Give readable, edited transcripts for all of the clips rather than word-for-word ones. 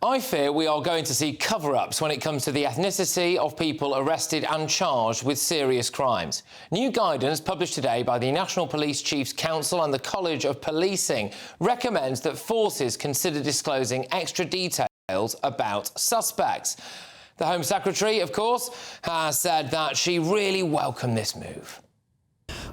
I fear we are going to see cover-ups when it comes to the ethnicity of people arrested and charged with serious crimes. New guidance published today by the National Police Chiefs Council and the College of Policing recommends that forces consider disclosing extra details about suspects. The Home Secretary, of course, has said that she really welcomed this move.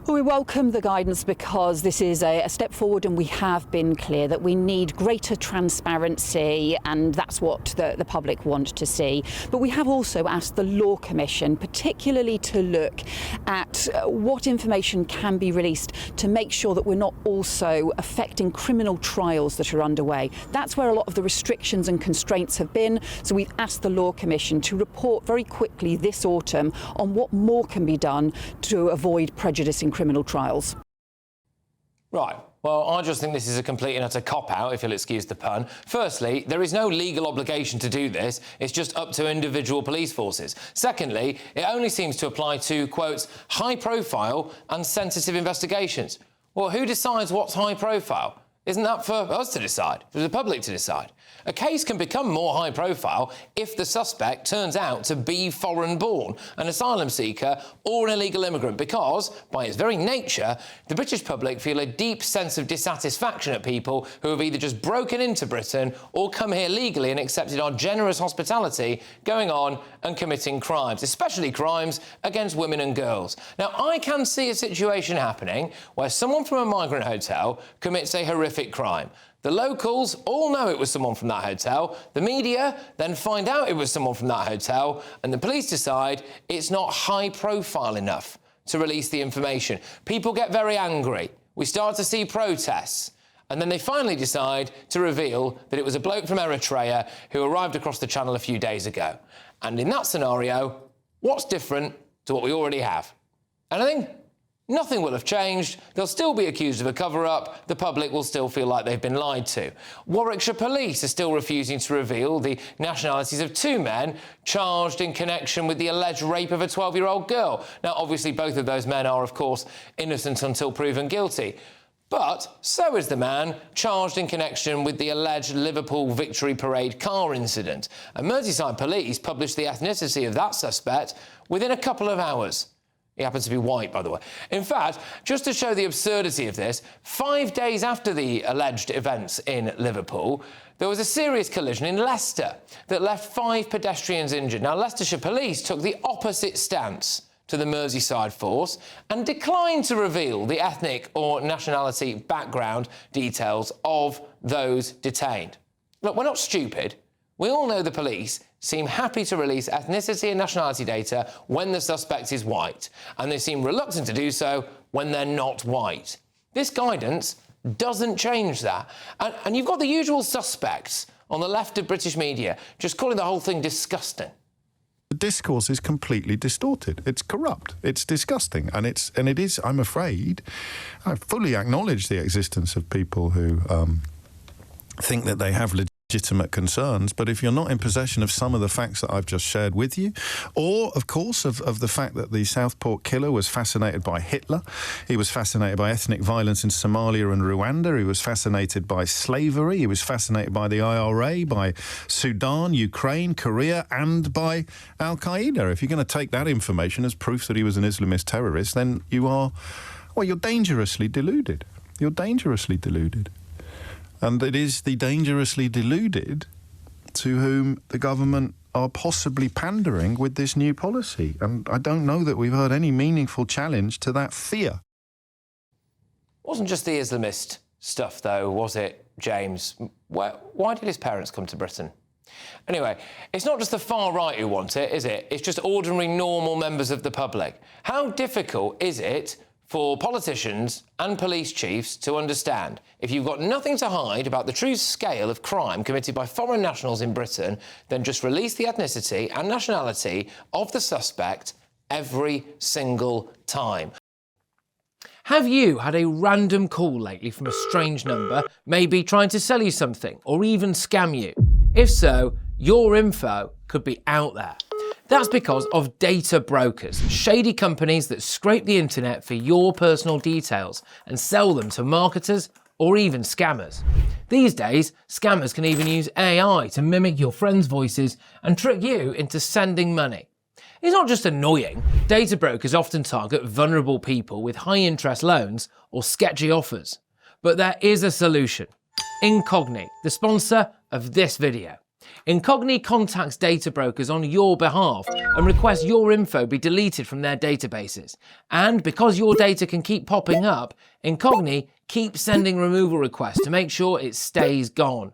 Well, we welcome the guidance because this is a step forward, and we have been clear that we need greater transparency, and that's what the public want to see. But we have also asked the Law Commission particularly to look at what information can be released to make sure that we're not also affecting criminal trials that are underway. That's where a lot of the restrictions and constraints have been. So we've asked the Law Commission to report very quickly this autumn on what more can be done to avoid prejudice in criminal trials. Right. Well, I just think this is a complete and utter cop-out, if you'll excuse the pun. Firstly, there is no legal obligation to do this. It's just up to individual police forces. Secondly, it only seems to apply to, quotes, high-profile and sensitive investigations. Well, who decides what's high-profile? Isn't that for us to decide, for the public to decide? A case can become more high-profile if the suspect turns out to be foreign-born, an asylum seeker or an illegal immigrant, because, by its very nature, the British public feel a deep sense of dissatisfaction at people who have either just broken into Britain or come here legally and accepted our generous hospitality, going on and committing crimes, especially crimes against women and girls. Now, I can see a situation happening where someone from a migrant hotel commits a horrific crime. The locals all know it was someone from that hotel. The media then find out it was someone from that hotel, and the police decide it's not high profile enough to release the information. People get very angry. We start to see protests. And then they finally decide to reveal that it was a bloke from Eritrea who arrived across the channel a few days ago. And in that scenario, what's different to what we already have? Anything? Nothing will have changed. They'll still be accused of a cover-up. The public will still feel like they've been lied to. Warwickshire Police are still refusing to reveal the nationalities of two men charged in connection with the alleged rape of a 12-year-old girl. Now, obviously, both of those men are, of course, innocent until proven guilty. But so is the man charged in connection with the alleged Liverpool Victory Parade car incident. And Merseyside Police published the ethnicity of that suspect within a couple of hours. He happens to be white, by the way. In fact, just to show the absurdity of this, 5 days after the alleged events in Liverpool, there was a serious collision in Leicester that left 5 pedestrians injured. Now, Leicestershire Police took the opposite stance to the Merseyside force and declined to reveal the ethnic or nationality background details of those detained. Look, we're not stupid. We all know the police seem happy to release ethnicity and nationality data when the suspect is white, and they seem reluctant to do so when they're not white. This guidance doesn't change that. And you've got the usual suspects on the left of British media just calling the whole thing disgusting. The discourse is completely distorted. It's corrupt. It's disgusting. And it is, I'm afraid, I fully acknowledge the existence of people who think that they have legitimate concerns, but if you're not in possession of some of the facts that I've just shared with you, or, of course, of the fact that the Southport killer was fascinated by Hitler, he was fascinated by ethnic violence in Somalia and Rwanda, he was fascinated by slavery, he was fascinated by the IRA, by Sudan, Ukraine, Korea, and by Al-Qaeda. If you're going to take that information as proof that he was an Islamist terrorist, then you're dangerously deluded. You're dangerously deluded. And it is the dangerously deluded to whom the government are possibly pandering with this new policy. And I don't know that we've heard any meaningful challenge to that fear. It wasn't just the Islamist stuff, though, was it, James? Why did his parents come to Britain? Anyway, it's not just the far right who want it, is it? It's just ordinary, normal members of the public. How difficult is it for politicians and police chiefs to understand, if you've got nothing to hide about the true scale of crime committed by foreign nationals in Britain, then just release the ethnicity and nationality of the suspect every single time? Have you had a random call lately from a strange number, maybe trying to sell you something or even scam you? If so, your info could be out there. That's because of data brokers, shady companies that scrape the internet for your personal details and sell them to marketers or even scammers. These days, scammers can even use AI to mimic your friends' voices and trick you into sending money. It's not just annoying. Data brokers often target vulnerable people with high-interest loans or sketchy offers. But there is a solution. Incogni, the sponsor of this video. Incogni contacts data brokers on your behalf and requests your info be deleted from their databases. And because your data can keep popping up, Incogni keeps sending removal requests to make sure it stays gone.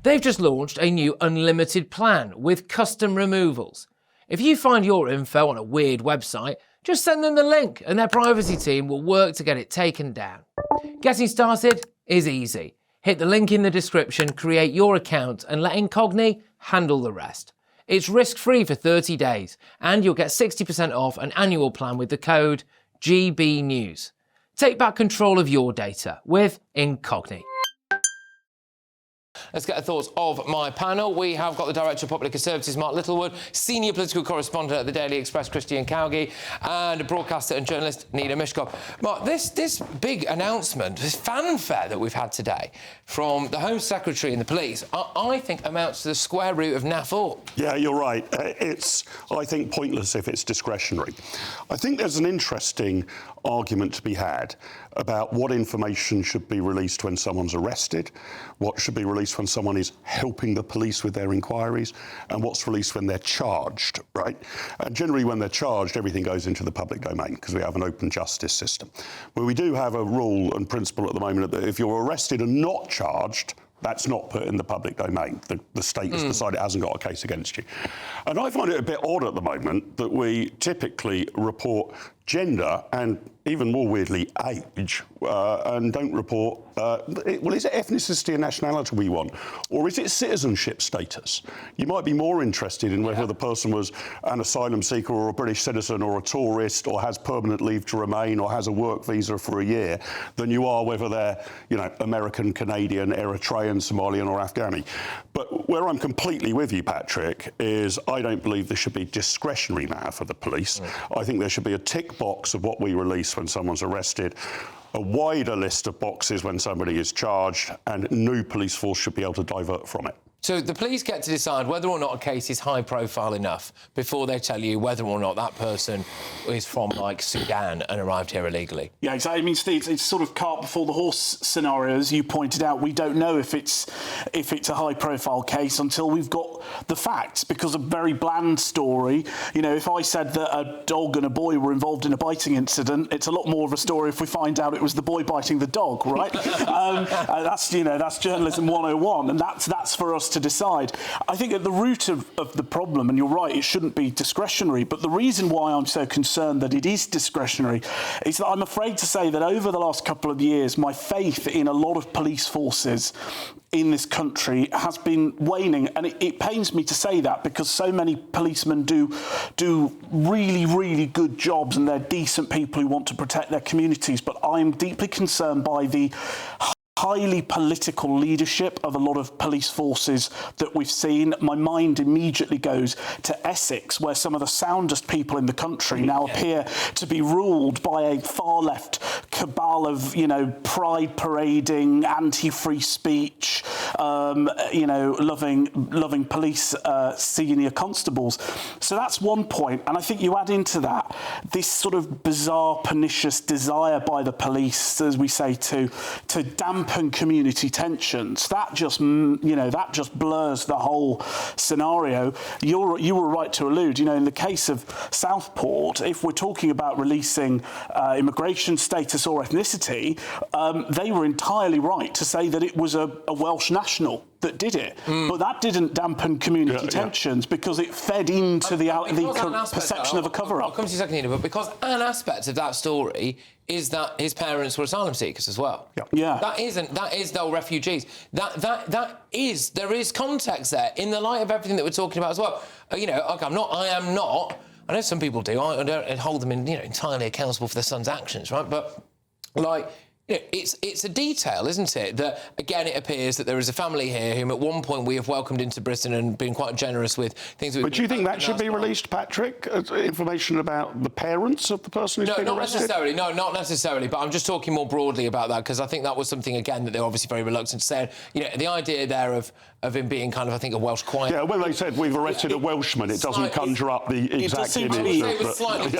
They've just launched a new unlimited plan with custom removals. If you find your info on a weird website, just send them the link and their privacy team will work to get it taken down. Getting started is easy. Hit the link in the description, create your account and let Incogni handle the rest. It's risk-free for 30 days and you'll get 60% off an annual plan with the code GBNews. Take back control of your data with Incogni. Let's get the thoughts of my panel. We have got the Director of Public Services, Mark Littlewood, Senior Political Correspondent at the Daily Express, Christys Cowgie, and broadcaster and journalist, Nina Mishkov. Mark, this big announcement, this fanfare that we've had today from the Home Secretary and the police, I think amounts to the square root of naff all. Yeah, you're right. It's, I think, pointless if it's discretionary. I think there's an interesting argument to be had about what information should be released when someone's arrested, what should be released when someone is helping the police with their inquiries, and what's released when they're charged, right? And generally when they're charged, everything goes into the public domain because we have an open justice system. But we do have a rule and principle at the moment that if you're arrested and not charged, that's not put in the public domain. The state has decided it hasn't got a case against you. And I find it a bit odd at the moment that we typically report gender and even more weirdly age and don't report, well, is it ethnicity and nationality we want? Or is it citizenship status? You might be more interested in whether the person was an asylum seeker or a British citizen or a tourist or has permanent leave to remain or has a work visa for a year than you are whether they're, you know, American, Canadian, Eritrean, Somalian or Afghani. But where I'm completely with you, Patrick, is I don't believe there should be discretionary matter for the police. I think there should be a tick box of what we release when someone's arrested, a wider list of boxes when somebody is charged, and no police force should be able to divert from it. So the police get to decide whether or not a case is high profile enough before they tell you whether or not that person is from, like, Sudan and arrived here illegally. Yeah, exactly. I mean, Steve, it's sort of cart before the horse scenario, as you pointed out. We don't know if it's a high profile case until we've got the facts, because a very bland story, you know, if I said that a dog and a boy were involved in a biting incident, it's a lot more of a story if we find out it was the boy biting the dog, right? That's journalism 101, and that's for us to decide. I think at the root of the problem, and you're right, it shouldn't be discretionary, but the reason why I'm so concerned that it is discretionary is that I'm afraid to say that over the last couple of years, my faith in a lot of police forces in this country has been waning, and it pains me to say that because so many policemen do really, really good jobs and they're decent people who want to protect their communities, but I'm deeply concerned by the highly political leadership of a lot of police forces that we've seen. My mind immediately goes to Essex, where some of the soundest people in the country now appear to be ruled by a far-left cabal of, you know, pride parading, anti-free speech, you know, loving police senior constables. So that's one point, and I think you add into that this sort of bizarre, pernicious desire by the police, as we say, to dampen community tensions. That just, you know, that just blurs the whole scenario. You were right to allude, you know, in the case of Southport, if we're talking about releasing immigration status or ethnicity, they were entirely right to say that it was a Welsh national that did it, but that didn't dampen community tensions because it fed into the perception of a cover-up. I'll come to you in a second, Nina, but because an aspect of that story is that his parents were asylum seekers as well. Yeah. That is though refugees. There is context there in the light of everything that we're talking about as well. You know, okay, I am not. I know some people do. I don't hold them in, you know, entirely accountable for their son's actions, right? But like, It's a detail, isn't it? That, again, it appears that there is a family here whom at one point we have welcomed into Britain and been quite generous with things. But do you think that should be released, Patrick? Information about the parents of the person who's been arrested? No, not necessarily. But I'm just talking more broadly about that, because I think that was something, again, that they're obviously very reluctant to say. The idea there of him being kind of, I think, a Welsh quiet. Yeah, when they said we've arrested a Welshman, it doesn't conjure up the exact image. It was slightly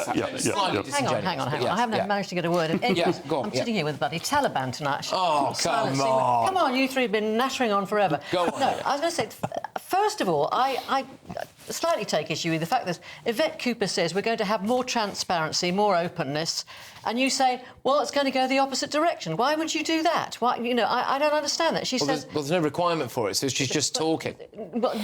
Hang on. I haven't managed to get a word in. Anyways, I'm sitting here with bloody Taliban tonight. Oh, come on. Come on, you three have been nattering on forever. Go on. No, I was going to say, first of all, I slightly take issue with the fact that Yvette Cooper says we're going to have more transparency, more openness, and you say, well, it's going to go the opposite direction. Why would you do that? Why, I don't understand that. She says... There's no requirement for it, so she's just talking. But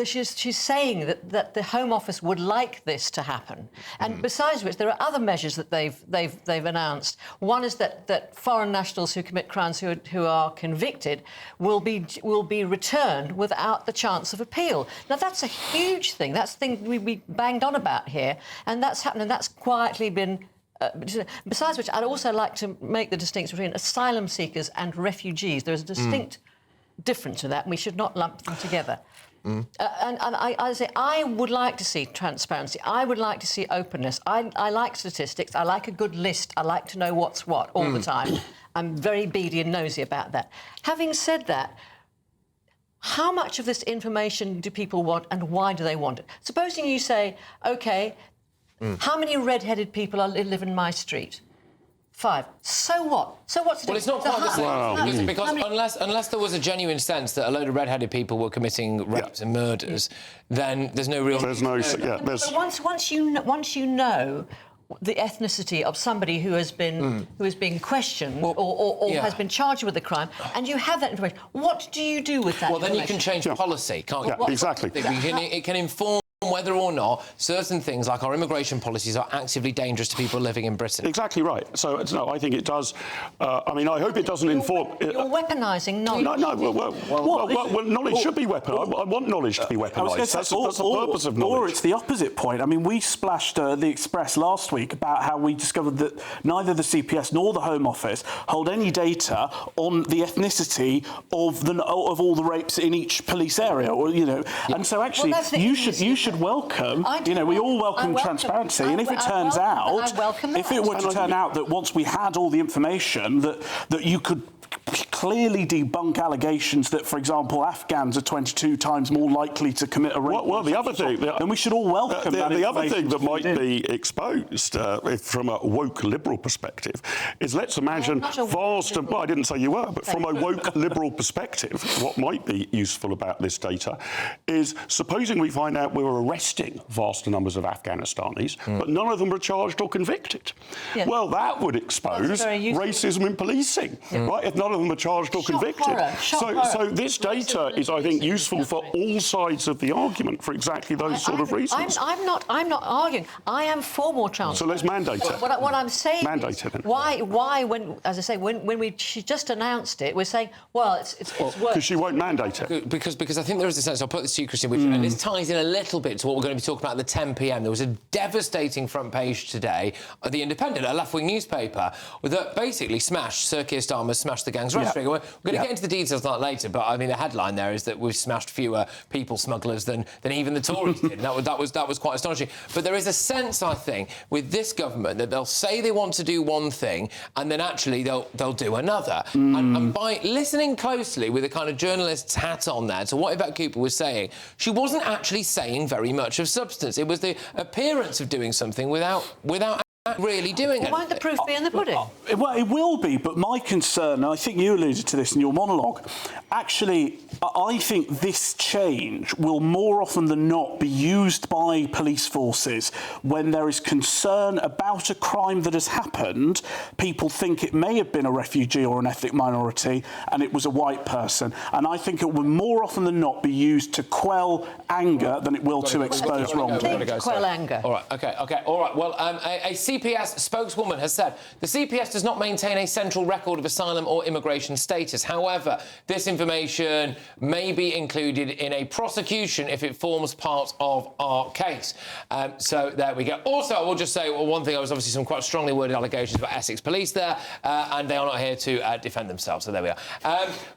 she's saying that the Home Office would like this to happen. And besides which, there are other measures that they've announced. One is that foreign nationals who commit crimes who are convicted will be returned without the chance of appeal. Now, that's a huge thing. That's the thing we banged on about here. And that's happened, and that's quietly been... besides which, I'd also like to make the distinction between asylum seekers and refugees. There is a distinct difference to that, and we should not lump them together. And I say I would like to see transparency. I would like to see openness. I like statistics. I like a good list. I like to know what's what all the time. I'm very beady and nosy about that. Having said that, how much of this information do people want, and why do they want it? Supposing you say, OK, how many red-headed people live in my street? 5. So what? So what's the difference? Well, it's not quite the same. Because unless there was a genuine sense that a load of red-headed people were committing rapes and murders, then there's no real... There's no... But once you know the ethnicity of somebody who has been questioned or has been charged with a crime, and you have that information, what do you do with that information? Then you can change policy, can't you? Yeah, exactly. It can inform whether or not certain things like our immigration policies are actively dangerous to people living in Britain. Exactly right. So, no, I think it does... I hope it doesn't inform... You're weaponising knowledge. Well, knowledge should be weaponized. I want knowledge to be weaponised. That's the purpose of knowledge. Or it's the opposite point. I mean, we splashed the Express last week about how we discovered that neither the CPS nor the Home Office hold any data on the ethnicity of all the rapes in each police area, And so actually, you should welcome. We all welcome transparency, and if it turns out, if it were to turn out that once we had all the information that you could clearly debunk allegations that, for example, Afghans are 22 times more likely to commit a rape. Well, the other thing... And we should all welcome that. The other thing that might be exposed from a woke liberal perspective is, let's imagine vast... Well, I didn't say you were, but from a woke liberal perspective, what might be useful about this data is, supposing we find out we were arresting vast numbers of Afghanistanis, but none of them were charged or convicted. Yeah. Well, that would expose racism in policing, right? If none of them are charged or convicted. So this data is, I think, useful for all sides of the argument for exactly those sort of reasons. I'm not arguing. I am for more transparency. So let's mandate it. What I'm saying mandate it. Why when, as I say, when she just announced it, we're saying, well, it's work. Because she won't mandate it. Because I think there is a sense, I'll put this to you, Christys, and this ties in a little bit to what we're going to be talking about at the 10 p.m. There was a devastating front page today of The Independent, a left-wing newspaper, that basically smashed Sir Keir Starmer, smashed the gang's rhetoric. We're going to get into the details of that later, but I mean, the headline there is that we've smashed fewer people smugglers than even the Tories did. And that was quite astonishing. But there is a sense, I think, with this government that they'll say they want to do one thing and then actually they'll do another. And by listening closely with a kind of journalist's hat on there to what Yvette Cooper was saying, she wasn't actually saying very much of substance. It was the appearance of doing something without really doing it. Won't the proof be in the pudding? Well, it will be, but my concern, and I think you alluded to this in your monologue, actually, I think this change will more often than not be used by police forces when there is concern about a crime that has happened. People think it may have been a refugee or an ethnic minority, and it was a white person. And I think it will more often than not be used to quell anger than it will to expose wrongdoing. Quell anger. All right, OK. All right, well, a CPS spokeswoman has said the CPS does not maintain a central record of asylum or immigration status. However, this information may be included in a prosecution if it forms part of our case. So there we go. Also, I will just say one thing. There was obviously some quite strongly worded allegations about Essex police there, and they are not here to defend themselves. So there we are.